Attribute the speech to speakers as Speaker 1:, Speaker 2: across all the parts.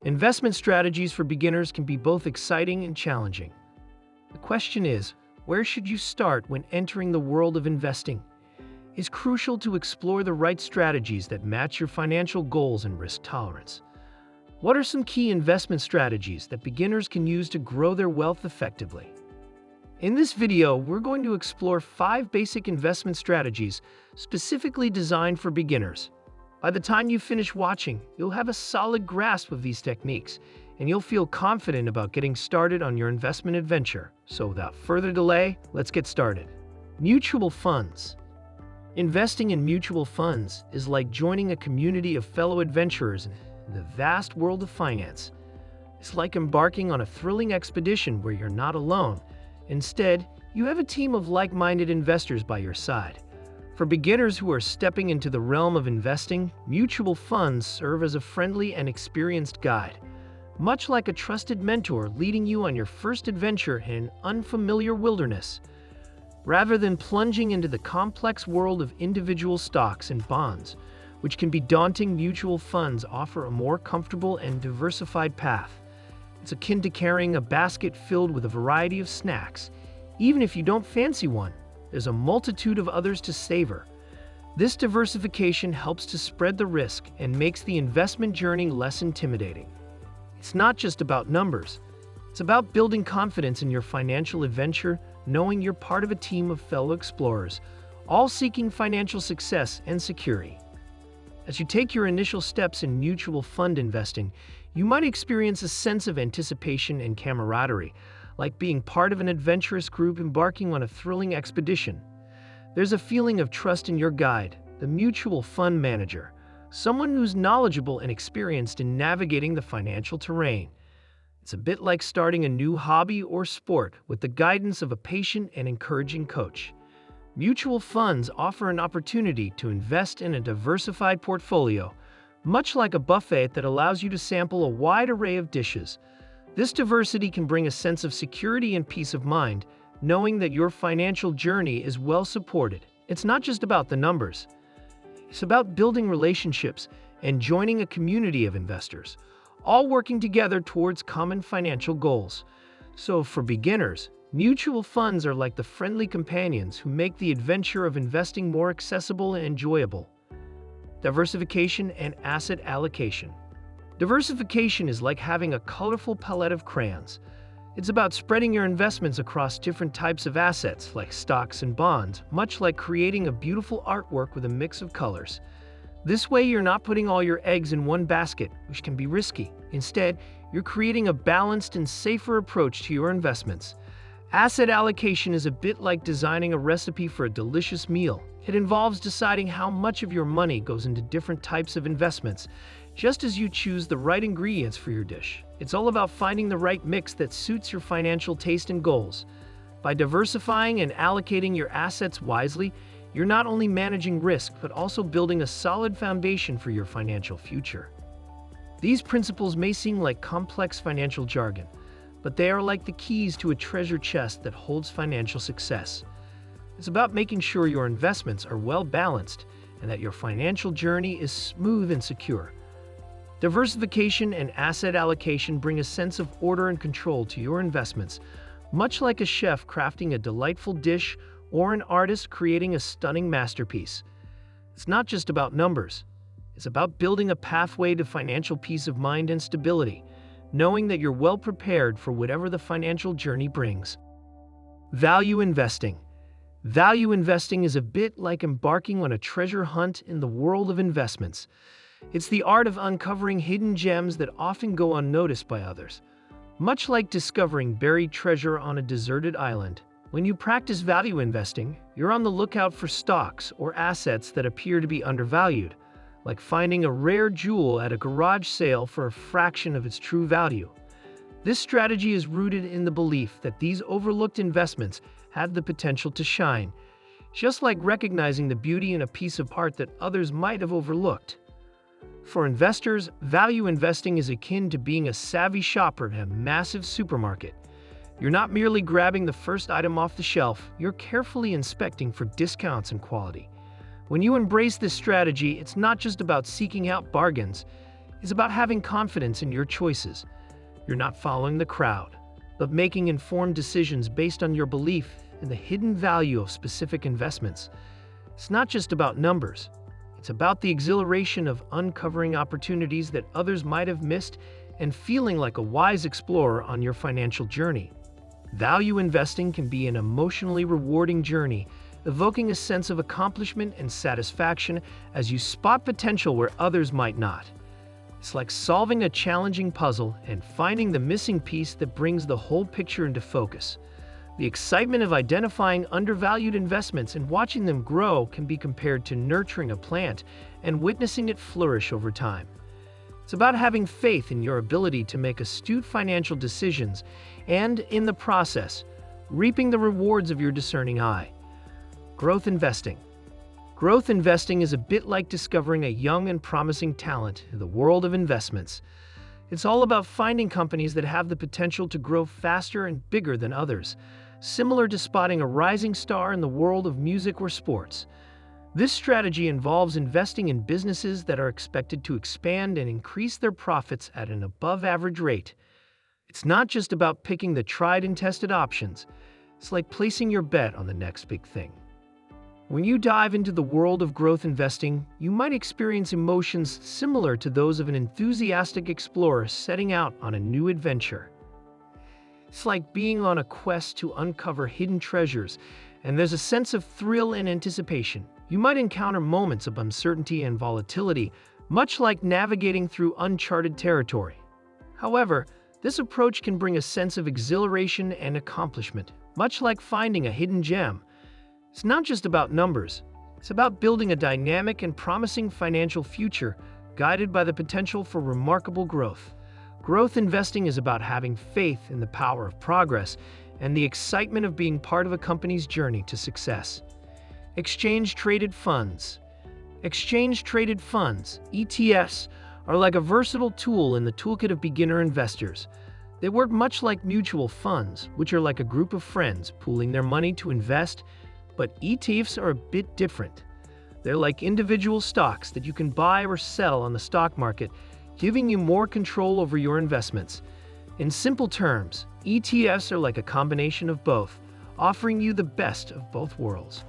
Speaker 1: Investment strategies for beginners can be both exciting and challenging. The question is, where should you start when entering the world of investing? It's crucial to explore the right strategies that match your financial goals and risk tolerance. What are some key investment strategies that beginners can use to grow their wealth effectively? In this video, we're going to explore 5 basic investment strategies specifically designed for beginners. By the time you finish watching, you'll have a solid grasp of these techniques, and you'll feel confident about getting started on your investment adventure. So without further delay, let's get started. Mutual funds. Investing in mutual funds is like joining a community of fellow adventurers in the vast world of finance. It's like embarking on a thrilling expedition where you're not alone. Instead, you have a team of like-minded investors by your side. For beginners who are stepping into the realm of investing, mutual funds serve as a friendly and experienced guide, much like a trusted mentor leading you on your first adventure in an unfamiliar wilderness. Rather than plunging into the complex world of individual stocks and bonds, which can be daunting, mutual funds offer a more comfortable and diversified path. It's akin to carrying a basket filled with a variety of snacks. Even if you don't fancy one, there's a multitude of others to savor. This diversification helps to spread the risk and makes the investment journey less intimidating. It's not just about numbers. It's about building confidence in your financial adventure, knowing you're part of a team of fellow explorers, all seeking financial success and security. As you take your initial steps in mutual fund investing, you might experience a sense of anticipation and camaraderie, like being part of an adventurous group embarking on a thrilling expedition. There's a feeling of trust in your guide, the mutual fund manager, someone who's knowledgeable and experienced in navigating the financial terrain. It's a bit like starting a new hobby or sport with the guidance of a patient and encouraging coach. Mutual funds offer an opportunity to invest in a diversified portfolio, much like a buffet that allows you to sample a wide array of dishes. This diversity can bring a sense of security and peace of mind, knowing that your financial journey is well supported. It's not just about the numbers. It's about building relationships and joining a community of investors, all working together towards common financial goals. So for beginners, mutual funds are like the friendly companions who make the adventure of investing more accessible and enjoyable. Diversification and asset allocation. Diversification is like having a colorful palette of crayons. It's about spreading your investments across different types of assets, like stocks and bonds, much like creating a beautiful artwork with a mix of colors. This way, you're not putting all your eggs in one basket, which can be risky. Instead, you're creating a balanced and safer approach to your investments. Asset allocation is a bit like designing a recipe for a delicious meal. It involves deciding how much of your money goes into different types of investments, just as you choose the right ingredients for your dish. It's all about finding the right mix that suits your financial taste and goals. By diversifying and allocating your assets wisely, you're not only managing risk, but also building a solid foundation for your financial future. These principles may seem like complex financial jargon, but they are like the keys to a treasure chest that holds financial success. It's about making sure your investments are well balanced and that your financial journey is smooth and secure. Diversification and asset allocation bring a sense of order and control to your investments, much like a chef crafting a delightful dish or an artist creating a stunning masterpiece. It's not just about numbers. It's about building a pathway to financial peace of mind and stability, knowing that you're well prepared for whatever the financial journey brings. Value investing. Value investing is a bit like embarking on a treasure hunt in the world of investments. It's the art of uncovering hidden gems that often go unnoticed by others. Much like discovering buried treasure on a deserted island, when you practice value investing, you're on the lookout for stocks or assets that appear to be undervalued, like finding a rare jewel at a garage sale for a fraction of its true value. This strategy is rooted in the belief that these overlooked investments have the potential to shine, just like recognizing the beauty in a piece of art that others might have overlooked. For investors, value investing is akin to being a savvy shopper in a massive supermarket. You're not merely grabbing the first item off the shelf, you're carefully inspecting for discounts and quality. When you embrace this strategy, it's not just about seeking out bargains. is about having confidence in your choices. You're not following the crowd, but making informed decisions based on your belief in the hidden value of specific investments. It's not just about numbers. It's about the exhilaration of uncovering opportunities that others might have missed and feeling like a wise explorer on your financial journey. Value investing can be an emotionally rewarding journey, evoking a sense of accomplishment and satisfaction as you spot potential where others might not. It's like solving a challenging puzzle and finding the missing piece that brings the whole picture into focus. The excitement of identifying undervalued investments and watching them grow can be compared to nurturing a plant and witnessing it flourish over time. It's about having faith in your ability to make astute financial decisions and, in the process, reaping the rewards of your discerning eye. Growth investing. Growth investing is a bit like discovering a young and promising talent in the world of investments. It's all about finding companies that have the potential to grow faster and bigger than others, similar to spotting a rising star in the world of music or sports. This strategy involves investing in businesses that are expected to expand and increase their profits at an above-average rate. It's not just about picking the tried and tested options. It's like placing your bet on the next big thing. When you dive into the world of growth investing, you might experience emotions similar to those of an enthusiastic explorer setting out on a new adventure. It's like being on a quest to uncover hidden treasures, and there's a sense of thrill and anticipation. You might encounter moments of uncertainty and volatility, much like navigating through uncharted territory. However, this approach can bring a sense of exhilaration and accomplishment, much like finding a hidden gem. It's not just about numbers. It's about building a dynamic and promising financial future, guided by the potential for remarkable growth. Growth investing is about having faith in the power of progress and the excitement of being part of a company's journey to success. Exchange-traded funds. Exchange-traded funds, ETFs, are like a versatile tool in the toolkit of beginner investors. They work much like mutual funds, which are like a group of friends pooling their money to invest, but ETFs are a bit different. They're like individual stocks that you can buy or sell on the stock market, giving you more control over your investments. In simple terms, ETFs are like a combination of both, offering you the best of both worlds.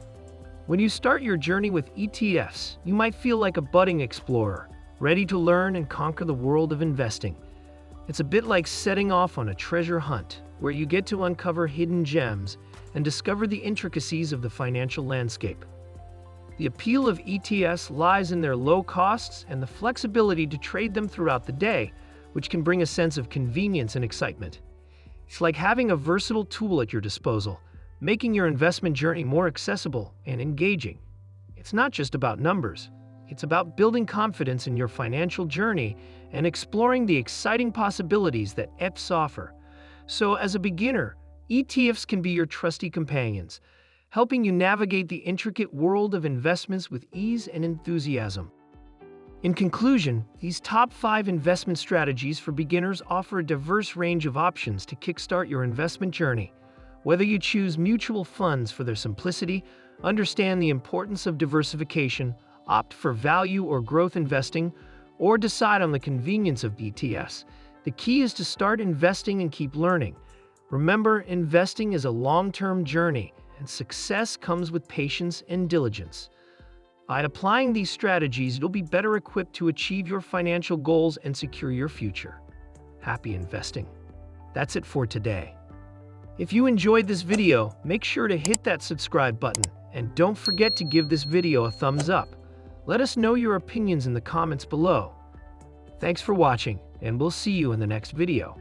Speaker 1: When you start your journey with ETFs, you might feel like a budding explorer, ready to learn and conquer the world of investing. It's a bit like setting off on a treasure hunt, where you get to uncover hidden gems and discover the intricacies of the financial landscape. The appeal of ETFs lies in their low costs and the flexibility to trade them throughout the day, which can bring a sense of convenience and excitement. It's like having a versatile tool at your disposal, making your investment journey more accessible and engaging. It's not just about numbers. It's about building confidence in your financial journey and exploring the exciting possibilities that ETFs offer. So, as a beginner, ETFs can be your trusty companions, helping you navigate the intricate world of investments with ease and enthusiasm. In conclusion, these top 5 investment strategies for beginners offer a diverse range of options to kickstart your investment journey. Whether you choose mutual funds for their simplicity, understand the importance of diversification, opt for value or growth investing, or decide on the convenience of ETFs, the key is to start investing and keep learning. Remember, investing is a long-term journey, and success comes with patience and diligence. By applying these strategies, you'll be better equipped to achieve your financial goals and secure your future. Happy investing. That's it for today. If you enjoyed this video, make sure to hit that subscribe button, and don't forget to give this video a thumbs up. Let us know your opinions in the comments below. Thanks for watching, and we'll see you in the next video.